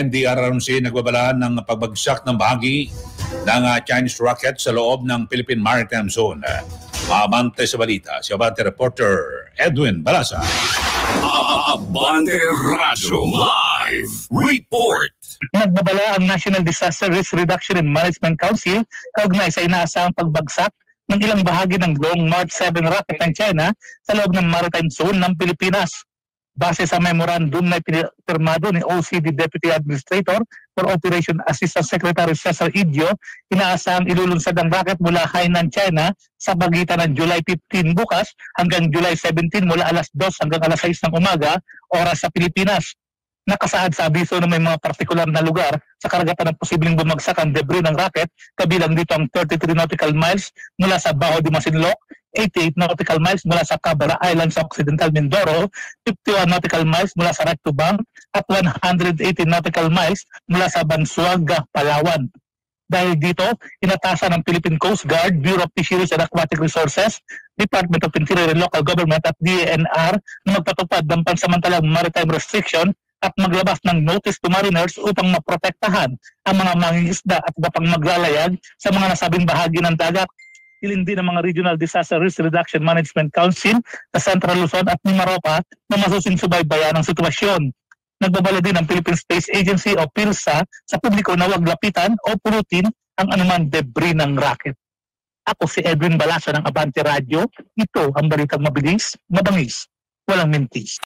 NDRRMC nagbabala ng pagbagsak ng bahagi ng Chinese rocket sa loob ng Philippine Maritime Zone. Abante sa balita, si Abante reporter Edwin Balasa. Abante Radio Live Report. Nagbabala ang National Disaster Risk Reduction and Management Council kaugnay sa inaasahang pagbagsak ng ilang bahagi ng Long March 7 rocket ng China sa loob ng maritime zone ng Pilipinas. Base sa memorandum na pinirmado ni OCD Deputy Administrator for Operation Assistant Secretary Cesar Idio, inaasahang ilulunsad ang rocket mula Hainan, China sa pagitan ng July 15 bukas hanggang July 17 mula alas 2 hanggang alas 6 ng umaga, oras sa Pilipinas. Nakasaad sa abiso na may mga partikular na lugar sa karagatan ng posibleng bumagsak ang debris ng rocket, kabilang dito ang 33 nautical miles mula sa Bajo de Masinloc, 88 nautical miles mula sa Cabara Island sa Occidental Mindoro, 51 nautical miles mula sa Rectobang, at 180 nautical miles mula sa Bansuaga, Palawan. Dahil dito, inatasan ng Philippine Coast Guard, Bureau of Fisheries and Aquatic Resources, Department of Interior and Local Government at DENR na magpatupad ng pansamantalang maritime restriction at maglabas ng notice to mariners upang maprotektahan ang mga mangingisda at iba pang maglalayag sa mga nasabing bahagi ng dagat. Hilin din ng mga Regional Disaster Risk Reduction Management Council sa Central Luzon at Mimaropa na masusing subaybayan ang sitwasyon. Nagbabala din ang Philippine Space Agency o PIRSA sa publiko na huwag lapitan o pulutin ang anumang debris ng rocket. Ako si Edwin Balasa ng Abante Radio. Ito ang balitang mabilis, mabangis, walang mintis.